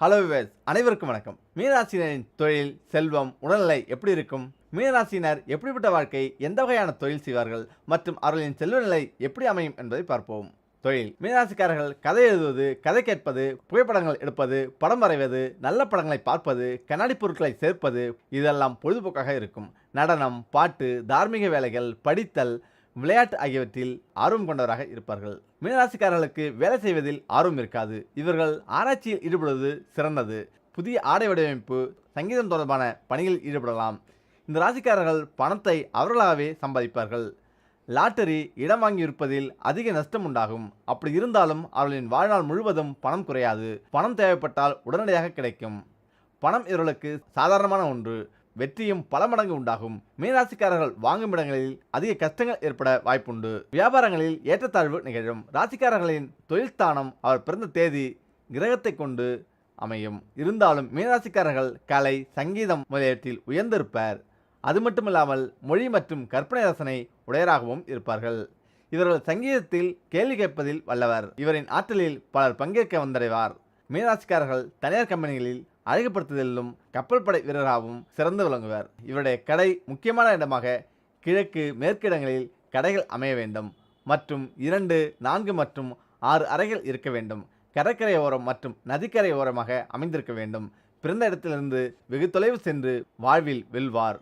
Hello wives, அனைவருக்கும் வணக்கம். மீனராசினரின் தொழில், செல்வம், உடல்நிலை எப்படி இருக்கும்? மீனராசினர் எப்படிப்பட்ட வாழ்க்கை, எந்த வகையான தொழில் செய்வார்கள் மற்றும் அவர்களின் செல்வ நிலை எப்படி அமையும் என்பதை பார்ப்போம். தொழில்: மீனராசிக்காரர்கள் கதை எழுதுவது, கதை கேட்பது, புகைப்படங்கள் எடுப்பது, படம் வரைவது, நல்ல படங்களை பார்ப்பது, கண்ணாடி பொருட்களை சேர்ப்பது, இதெல்லாம் பொழுதுபோக்காக இருக்கும். நடனம், பாட்டு, தார்மீக வேலைகள், படித்தல், விளையாட்டு ஆகியவற்றில் ஆர்வம் கொண்டவராக இருப்பார்கள். மீனராசிக்காரர்களுக்கு வேலை செய்வதில் ஆர்வம் இருக்காது. இவர்கள் ஆராய்ச்சியில் ஈடுபடுவது சிறந்தது. புதிய ஆடை வடிவமைப்பு, சங்கீதம் தொடர்பான பணிகளில் ஈடுபடலாம். இந்த ராசிக்காரர்கள் பணத்தை அவர்களாகவே சம்பாதிப்பார்கள். லாட்டரி, இடம் வாங்கி இருப்பதில் அதிக நஷ்டம் உண்டாகும். அப்படி இருந்தாலும் அவர்களின் வாழ்நாள் முழுவதும் பணம் குறையாது. பணம் தேவைப்பட்டால் உடனடியாக கிடைக்கும். பணம் இவர்களுக்கு சாதாரணமான ஒன்று. வெற்றியும் பல மடங்கு உண்டாகும். மீனராசிக்காரர்கள் வாங்கும் இடங்களில் அதிக கஷ்டங்கள் ஏற்பட வாய்ப்புண்டு. வியாபாரங்களில் ஏற்றத்தாழ்வு நிகழும். ராசிக்காரர்களின் தொழில் ஸ்தானம் அவர் பிறந்த தேதி, கிரகத்தை கொண்டு அமையும். இருந்தாலும் மீனராசிக்காரர்கள் கலை, சங்கீதம் முதலியவற்றில் உயர்ந்திருப்பர். அது மட்டுமில்லாமல் மொழி மற்றும் கற்பனை ரசனை உடையராகவும் இருப்பார்கள். இவர்கள் சங்கீதத்தில் கேள்வி கேட்பதில் வல்லவர். இவரின் ஆற்றலில் பலர் பங்கேற்க வந்தடைவார். மீனராசிக்காரர்கள் தனியார் கம்பெனிகளில் அழகுபடுத்துதலிலும் கப்பல் படை வீரராகவும் சிறந்து விளங்குவர். இவருடைய கடை முக்கியமான இடமாக கிழக்கு, மேற்கு இடங்களில் கடைகள் அமைய வேண்டும் மற்றும் 2, 4 மற்றும் 6 அறைகள் இருக்க வேண்டும். கடற்கரை ஓரம் மற்றும் நதிக்கரை ஓரமாக அமைந்திருக்க வேண்டும். பிறந்த இடத்திலிருந்து வெகு தொலைவு சென்று வாழ்வில் வெல்வார்.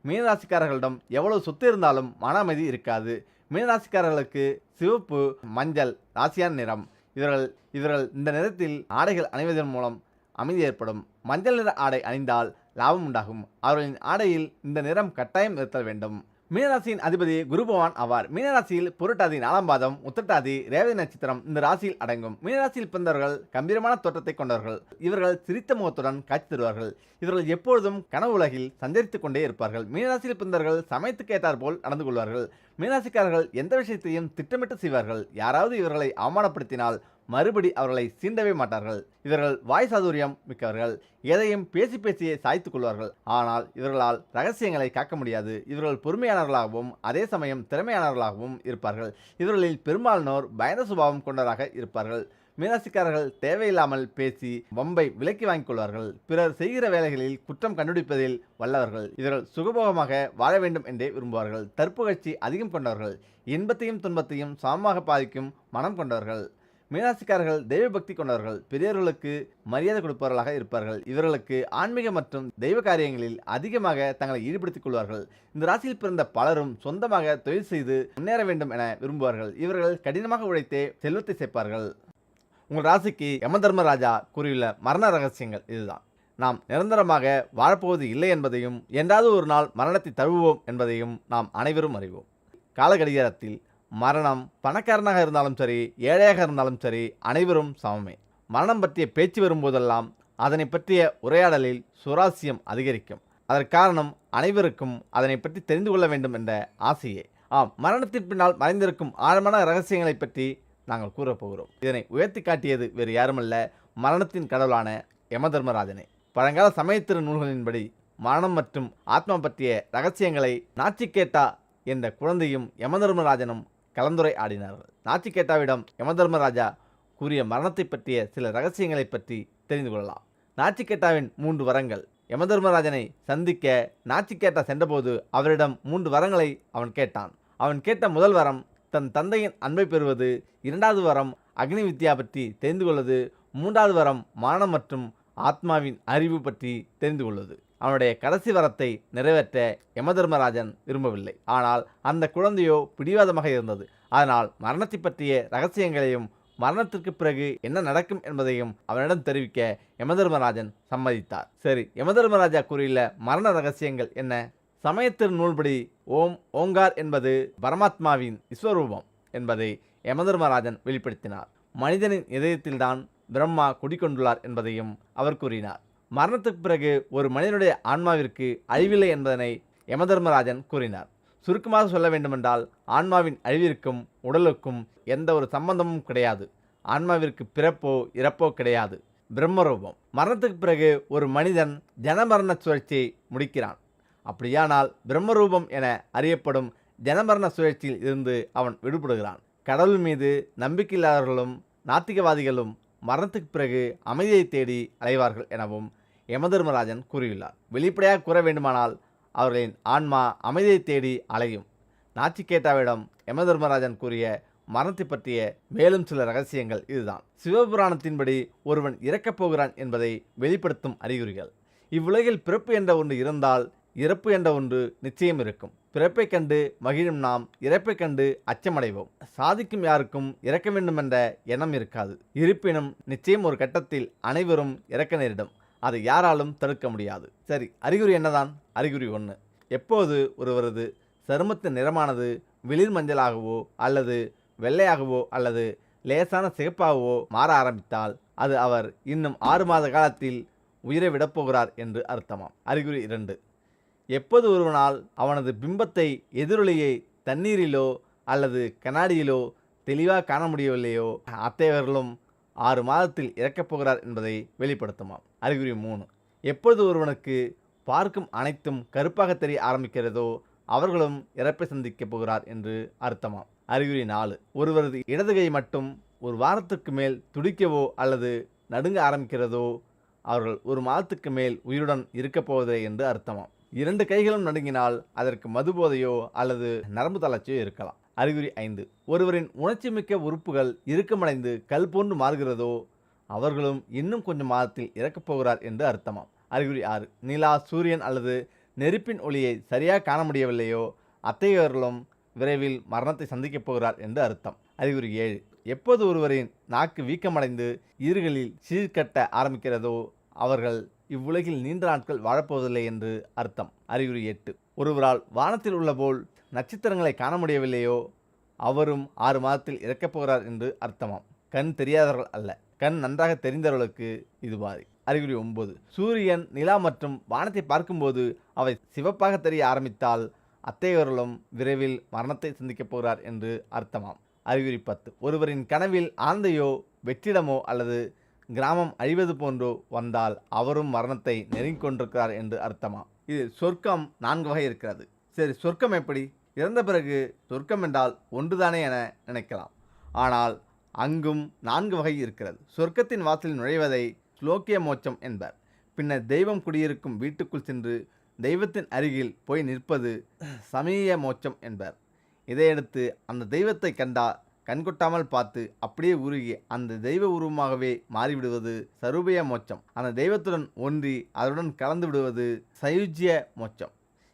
மீனராசிக்காரர்களிடம் எவ்வளவு சொத்து இருந்தாலும் மன அமைதி இருக்காது. மீனராசிக்காரர்களுக்கு சிவப்பு, மஞ்சள் ராசியான நிறம். இவர்கள் இந்த நிறத்தில் ஆடைகள் அணிவதன் மூலம் அமைதி ஏற்படும். மஞ்சள் நிற ஆடை அணிந்தால் லாபம் உண்டாகும். அவர்களின் ஆடையில் இந்த நிறம் கட்டாயம் இருத்தல் வேண்டும். மீனராசியின் அதிபதி குரு பகவான் ஆவார். மீனராசியில் புரட்டாதி 4ஆம் பாதம், உத்திரட்டாதி, ரேவதி நட்சத்திரம் இந்த ராசியில் அடங்கும். மீனராசியில் பிறந்தவர்கள் கம்பீரமான தோற்றத்தை கொண்டவர்கள். இவர்கள் சிரித்த முகத்துடன் காட்சி தருவார்கள். இவர்கள் எப்பொழுதும் கனவு உலகில் சஞ்சரித்துக் கொண்டே இருப்பார்கள். மீனராசியில் பிறந்தவர்கள் சமயத்துக்கு ஏற்றார் போல் நடந்து கொள்வார்கள். மீனராசிக்காரர்கள் எந்த விஷயத்தையும் திட்டமிட்டு செய்வார்கள். யாராவது இவர்களை அவமானப்படுத்தினால் மறுபடி அவர்களை சீண்டவே மாட்டார்கள். இவர்கள் வாய் சாதுரியம் மிக்கவர்கள். எதையும் பேசி பேசியே சாய்த்துக் கொள்வார்கள். ஆனால் இவர்களால் ரகசியங்களை காக்க முடியாது. இவர்கள் பொறுமையானவர்களாகவும் அதே சமயம் திறமையானவர்களாகவும் இருப்பார்கள். இவர்களில் பெரும்பாலானோர் பயந்த சுபாவம் கொண்டவராக இருப்பார்கள். மீனராசிக்காரர்கள் தேவையில்லாமல் பேசி வம்பை விலக்கி வாங்கிக் கொள்வார்கள். பிறர் செய்கிற வேலைகளில் குற்றம் கண்டுபிடிப்பதில் வல்லவர்கள். இவர்கள் சுகபோகமாக வாழ வேண்டும் என்றே விரும்புவார்கள். தற்புகழ்ச்சி அதிகம் கொண்டவர்கள். இன்பத்தையும் துன்பத்தையும் சமமாக பாதிக்கும் மனம் கொண்டவர்கள். மீனராசிக்காரர்கள் தெய்வ பக்தி கொண்டவர்கள். பெரியவர்களுக்கு மரியாதை கொடுப்பவர்களாக இருப்பார்கள். இவர்களுக்கு ஆன்மீக மற்றும் தெய்வ காரியங்களில் அதிகமாக தங்களை ஈடுபடுத்திக் கொள்வார்கள். இந்த ராசியில் பிறந்த பலரும் சொந்தமாக தொழில் செய்து முன்னேற வேண்டும் என விரும்புவார்கள். இவர்கள் கடினமாக உழைத்தே செல்வத்தை சேர்ப்பார்கள். உங்கள் ராசிக்கு யமதர்மராஜா கூறியுள்ள மரண ரகசியங்கள் இதுதான். நாம் நிரந்தரமாக வாழப்போவது இல்லை என்பதையும், என்றாவது ஒரு நாள் மரணத்தை தழுவுவோம் என்பதையும் நாம் அனைவரும் அறிவோம். காலகடிகாரத்தில் மரணம் பணக்காரனாக இருந்தாலும் சரி, ஏழையாக இருந்தாலும் சரி, அனைவரும் சமமே. மரணம் பற்றிய பேச்சு வரும்போதெல்லாம் அதனை பற்றிய உரையாடலில் சுவாரஸ்யம் அதிகரிக்கும். அதற்கு காரணம் அனைவருக்கும் அதனை பற்றி தெரிந்து கொள்ள வேண்டும் என்ற ஆசையே. மரணத்தின் பின்னால் மறைந்திருக்கும் ஆழமான ரகசியங்களை பற்றி நாங்கள் கூறப்போகிறோம். இதனை உயர்த்தி காட்டியது வேறு யாருமல்ல, மரணத்தின் கடவுளான யமதர்மராஜனே. பழங்கால சமயத்திரு நூல்களின்படி மரணம் மற்றும் ஆத்மா பற்றிய ரகசியங்களை நாச்சிகேட்டா என்ற குழந்தையும் யமதர்மராஜனும் கலந்துரை ஆடினார்கள். நாச்சிகேட்டாவிடம் யமதர்மராஜா கூறிய மரணத்தை பற்றிய சில ரகசியங்களை பற்றி தெரிந்து கொள்ளலாம். நாச்சிகேட்டாவின் 3 வரங்கள். யமதர்மராஜனை சந்திக்க நாச்சிகேட்டா சென்றபோது அவரிடம் 3 வரங்களை அவன் கேட்டான். அவன் கேட்ட முதல் வரம் தன் தந்தையின் அன்பை பெறுவது, 2வது வரம் அக்னி வித்யா பற்றி தெரிந்து கொள்வது, 3வது வரம் மரணம் மற்றும் ஆத்மாவின் அறிவு பற்றி தெரிந்து கொள்வது. அவனுடைய கடைசி வரத்தை நிறைவேற்ற யமதர்மராஜன் விரும்பவில்லை. ஆனால் அந்த குழந்தையோ பிடிவாதமாக இருந்தது. அதனால் மரணத்தை பற்றிய ரகசியங்களையும் மரணத்திற்கு பிறகு என்ன நடக்கும் என்பதையும் அவனிடம் தெரிவிக்க யமதர்மராஜன் சம்மதித்தார். சரி, யமதர்மராஜா கூறியுள்ள மரண ரகசியங்கள் என்ன? சமயத்திரு நூல்படி ஓங்கார் என்பது பரமாத்மாவின் விஸ்வரூபம் என்பதை யமதர்மராஜன் வெளிப்படுத்தினார். மனிதனின் இதயத்தில்தான் பிரம்மா குடிக்கொண்டுள்ளார் என்பதையும் அவர் கூறினார். மரணத்துக்கு பிறகு ஒரு மனிதனுடைய ஆன்மாவிற்கு அழிவில்லை என்பதனை யமதர்மராஜன் கூறினார். சுருக்கமாக சொல்ல வேண்டுமென்றால், ஆன்மாவின் அழிவிற்கும் உடலுக்கும் எந்த ஒரு சம்பந்தமும் கிடையாது. ஆன்மாவிற்கு பிறப்போ இறப்போ கிடையாது. பிரம்மரூபம். மரணத்துக்கு பிறகு ஒரு மனிதன் ஜனமரண சுழற்சியை முடிக்கிறான். அப்படியானால் பிரம்மரூபம் என அறியப்படும் ஜனமரண சுழற்சியில் இருந்து அவன் விடுபடுகிறான். கடவுள் மீது நம்பிக்கையில்லாதவர்களும் நாத்திகவாதிகளும் மரணத்துக்கு பிறகு அமைதியை தேடி அலைவார்கள் எனவும் யமதர்மராஜன் கூறியுள்ளார். வெளிப்படையாக கூற வேண்டுமானால் அவர்களின் ஆன்மா அமைதியை தேடி அலையும். நாச்சிகேட்டாவிடம் யமதர்மராஜன் கூறிய மரணத்தை பற்றிய மேலும் சில ரகசியங்கள் இதுதான். சிவபுராணத்தின்படி ஒருவன் இறக்கப் போகிறான் என்பதை வெளிப்படுத்தும் அறிகுறிகள். இவ்வுலகில் பிறப்பு என்ற ஒன்று இருந்தால் இறப்பு என்ற ஒன்று நிச்சயம் இருக்கும். பிறப்பை கண்டு மகிழும் நாம் இறப்பை கண்டு அச்சமடைவோம். சாதிக்கும் யாருக்கும் இறக்க வேண்டும் என்ற எண்ணம் இருக்காது. இருப்பினும் நிச்சயம் ஒரு கட்டத்தில் அனைவரும் இறக்க நேரிடும். அதை யாராலும் தடுக்க முடியாது. சரி, அறிகுறி என்னதான்? அறிகுறி 1. எப்போது ஒருவரது சருமத்தின் நிறமானது வெளிர் மஞ்சளாகவோ அல்லது வெள்ளையாகவோ அல்லது லேசான சிகப்பாகவோ மாற ஆரம்பித்தால் அது அவர் இன்னும் 6 மாத காலத்தில் உயிரை விடப்போகிறார் என்று அர்த்தமாம். அறிகுறி 2. எப்போது ஒருவனால் அவனது பிம்பத்தை எதிரொலியை தண்ணீரிலோ அல்லது கண்ணாடியிலோ தெளிவாக காண முடியவில்லையோ அத்தகையவர்களும் 6 மாதத்தில் இறக்கப் போகிறார் என்பதை வெளிப்படுத்துமாம். அறிகுறி 3. எப்பொழுது ஒருவனுக்கு பார்க்கும் அனைத்தும் கருப்பாக தெரிய ஆரம்பிக்கிறதோ அவர்களும் இறப்பை சந்திக்கப் போகிறார் என்று அர்த்தமாம். அறிகுறி 4. ஒருவரது இடது கை மட்டும் ஒரு வாரத்துக்கு மேல் துடிக்கவோ அல்லது நடுங்க ஆரம்பிக்கிறதோ அவர்கள் 1 மாதத்துக்கு மேல் உயிருடன் இருக்கப் போவதே என்று அர்த்தமாம். 2 கைகளும் நடுங்கினால் அதற்கு மதுபோதையோ அல்லது நரம்பு தளர்ச்சியோ இருக்கலாம். அறிகுறி 5. ஒருவரின் உணர்ச்சி மிக்க உறுப்புகள் இறுக்கமடைந்து கல் போன்று மாறுகிறதோ அவர்களும் இன்னும் கொஞ்சம் மாதத்தில் இறக்கப் போகிறார் என்று அர்த்தமாம். அறிகுறி 6. நிலா, சூரியன் அல்லது நெருப்பின் ஒளியை சரியாக காண முடியவில்லையோ அத்தகையவர்களும் விரைவில் மரணத்தை சந்திக்கப் போகிறார் என்று அர்த்தம். அறிகுறி 7. எப்போது ஒருவரின் நாக்கு வீக்கமடைந்து ஈறுகளில் சீர்கட்ட ஆரம்பிக்கிறதோ அவர்கள் இவ்வுலகில் நீண்ட நாட்கள் வாழப்போவதில்லை என்று அர்த்தம். அறிகுறி 8. ஒருவரால் வானத்தில் உள்ள போல் நட்சத்திரங்களை காண முடியவில்லையோ அவரும் 6 மாதத்தில் இறக்கப் போகிறார் என்று அர்த்தமாம். கண் தெரியாதவர்கள் அல்ல, கண் நன்றாக தெரிந்தவர்களுக்கு இது மாதிரி. அறிகுறி 9. சூரியன், நிலா மற்றும் வானத்தை பார்க்கும்போது அவை சிவப்பாக தெரிய ஆரம்பித்தால் அத்தகையவர்களும் விரைவில் மரணத்தை சந்திக்கப் போகிறார் என்று அர்த்தமாம். அறிகுறி 10. ஒருவரின் கனவில் ஆந்தையோ வெற்றிடமோ அல்லது கிராமம் அழிவது போன்றோ வந்தால் அவரும் மரணத்தை நெருங்கிக் கொண்டிருக்கிறார் என்று அர்த்தமாம். இது சொர்க்கம் 4 வகை இருக்கிறது. சரி, சொர்க்கம் எப்படி? இறந்த பிறகு சொர்க்கம் என்றால் ஒன்றுதானே என நினைக்கலாம். ஆனால் அங்கும் 4 வகை இருக்கிறது. சொர்க்கத்தின் வாசலில் நுழைவதை ஸ்லோக்கிய மோட்சம் என்பர். பின்னர் தெய்வம் குடியிருக்கும் வீட்டுக்குள் சென்று தெய்வத்தின் அருகில் போய் நிற்பது சமீய மோட்சம் என்பர். இதையடுத்து அந்த தெய்வத்தை கண்கொட்டாமல் பார்த்து அப்படியே உருகி அந்த தெய்வ உருவமாகவே மாறிவிடுவது சரூபிய மோட்சம். அந்த தெய்வத்துடன் ஒன்றி அதனுடன் கலந்து விடுவது சயுஜ்ய மோட்சம்.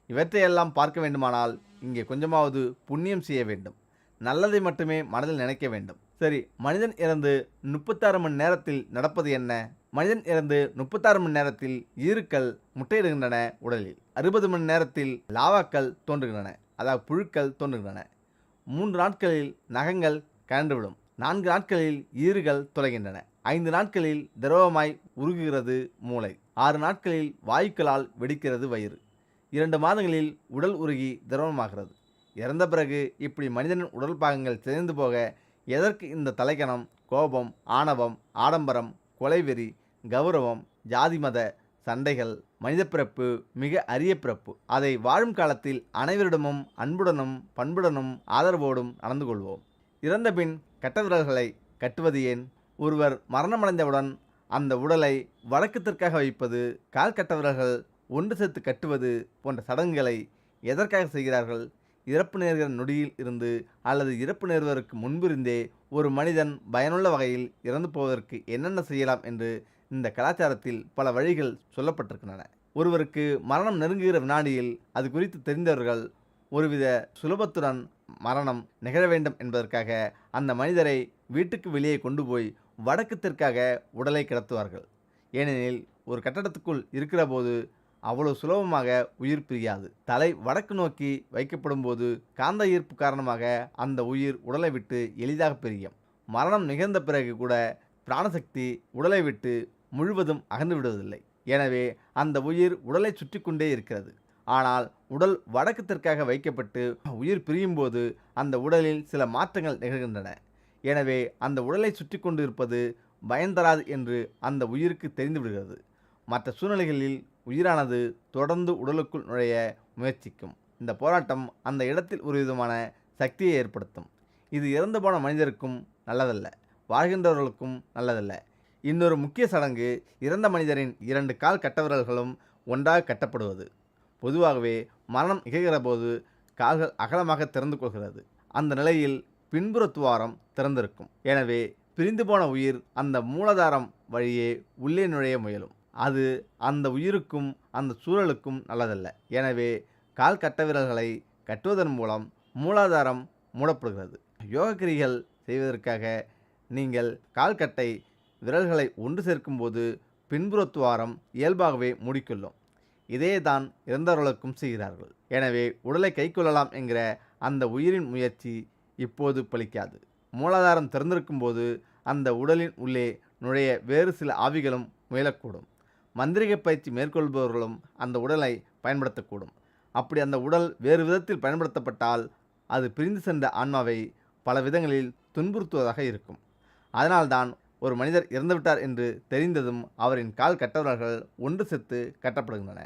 இவற்றையெல்லாம் பார்க்க வேண்டுமானால் இங்கே கொஞ்சமாவது புண்ணியம் செய்ய வேண்டும். நல்லதை மட்டுமே மனதில் நினைக்க வேண்டும். சரி, மனிதன் இறந்து 36 மணி நேரத்தில் நடப்பது என்ன? மனிதன் இறந்து 36 மணி நேரத்தில் ஈருக்கள் முட்டையிடுகின்றன. உடலில் 60 மணி நேரத்தில் லாவாக்கள் தோன்றுகின்றன, அதாவது புழுக்கள் தோன்றுகின்றன. 3 நாட்களில் நகங்கள் கழன்றுவிடும். 4 நாட்களில் ஈறுகள் தொலைகின்றன. 5 நாட்களில் திரவமாய் உருகுகிறது மூளை. 6 நாட்களில் வாயுக்களால் வெடிக்கிறது வயிறு. 2 மாதங்களில் உடல் உருகி திரவமாகிறது. இறந்த பிறகு இப்படி மனிதனின் உடல் பாகங்கள் சிதைந்து போக எதற்கு இந்த தலைக்கணம், கோபம், ஆணவம், ஆடம்பரம், கொலைவெறி, கௌரவம், ஜாதி மத சண்டைகள்? மனித பிறப்பு மிக அரிய பிறப்பு. அதை வாழும் காலத்தில் அனைவரிடமும் அன்புடனும் பண்புடனும் ஆதரவோடும் நடந்து கொள்வோம். இறந்த பின் கட்ட விரல்களை கட்டுவது ஏன்? ஒருவர் மரணமடைந்தவுடன் அந்த உடலை வடக்கு தெற்காக வைப்பது, கால் கட்ட விரல்கள் ஒன்று சேர்த்து கட்டுவது போன்ற சடங்குகளை எதற்காக செய்கிறார்கள்? இறப்பு நேர்கிற நொடியில் இருந்து அல்லது இறப்பு நேர்வதற்கு முன்பிருந்தே ஒரு மனிதன் பயனுள்ள வகையில் இறந்து போவதற்கு என்னென்ன செய்யலாம் என்று இந்த கலாச்சாரத்தில் பல வழிகள் சொல்லப்பட்டிருக்கின்றன. ஒருவருக்கு மரணம் நெருங்குகிற வினாடியில் அது குறித்து தெரிந்தவர்கள் ஒருவித சுலபத்துடன் மரணம் நிகழ வேண்டும் என்பதற்காக அந்த மனிதரை வீட்டுக்கு வெளியே கொண்டு போய் வடக்கு தெற்காக உடலை கிடத்துவார்கள். ஏனெனில் ஒரு கட்டடத்துக்குள் இருக்கிற போது அவ்வளவு சுலபமாக உயிர் பிரியாது. தலை வடக்கு நோக்கி வைக்கப்படும் போது காந்த ஈர்ப்பு காரணமாக அந்த உயிர் உடலை விட்டு எளிதாக பிரியும். மரணம் நிகழ்ந்த பிறகு கூட பிராணசக்தி உடலை விட்டு முழுவதும் அகன்று விடுவதில்லை. எனவே அந்த உயிர் உடலை சுற்றி கொண்டே இருக்கிறது. ஆனால் உடல் வடக்கு தெற்காக வைக்கப்பட்டு உயிர் பிரியும் போது அந்த உடலில் சில மாற்றங்கள் நிகழ்கின்றன. எனவே அந்த உடலை சுற்றி கொண்டு இருப்பது பயன்தராது என்று அந்த உயிருக்கு தெரிந்து விடுகிறது. மற்ற சூழ்நிலைகளில் உயிரானது தொடர்ந்து உடலுக்குள் நுழைய முயற்சிக்கும். இந்த போராட்டம் அந்த இடத்தில் ஒரு விதமான சக்தியை ஏற்படுத்தும். இது இறந்து போன மனிதருக்கும் நல்லதல்ல, வாழ்கின்றவர்களுக்கும் நல்லதல்ல. இன்னொரு முக்கிய சடங்கு இறந்த மனிதரின் 2 கால் கட்டவிரல்களும் ஒன்றாக கட்டப்படுவது. பொதுவாகவே மரணம் நிகழ்கிற போது கால்கள் அகலமாக திறந்து கொள்கிறது. அந்த நிலையில் பின்புற துவாரம் திறந்திருக்கும். எனவே பிரிந்து போன உயிர் அந்த மூலாதாரம் வழியே உள்ளே நுழைய முயலும். அது அந்த உயிருக்கும் அந்த சூழலுக்கும் நல்லதல்ல. எனவே கால் கட்டவிரல்களை கட்டுவதன் மூலம் மூலாதாரம் மூடப்படுகிறது. யோகக்கிரிகள் செய்வதற்காக நீங்கள் கால்கட்டை விரல்களை ஒன்று சேர்க்கும்போது பின்புற துவாரம் இயல்பாகவே மூடிக்கொள்ளும். இதே தான் இறந்தவர்களுக்கும் செய்கிறார்கள். எனவே உடலை கைக்கொள்ளலாம் என்கிற அந்த உயிரின் முயற்சி இப்போது பலிக்காது. மூலாதாரம் திறந்திருக்கும் போது அந்த உடலின் உள்ளே நுழைய வேறு சில ஆவிகளும் முயலக்கூடும். மந்திரிக பயிற்சி மேற்கொள்பவர்களும் அந்த உடலை பயன்படுத்தக்கூடும். அப்படி அந்த உடல் வேறு விதத்தில் பயன்படுத்தப்பட்டால் அது பிரிந்து சென்ற ஆன்மாவை பல விதங்களில் துன்புறுத்துவதாக இருக்கும். அதனால்தான் ஒரு மனிதர் இறந்துவிட்டார் என்று தெரிந்ததும் அவரின் கால் கட்டவர்கள் ஒன்று சேர்த்து கட்டப்படுகின்றன.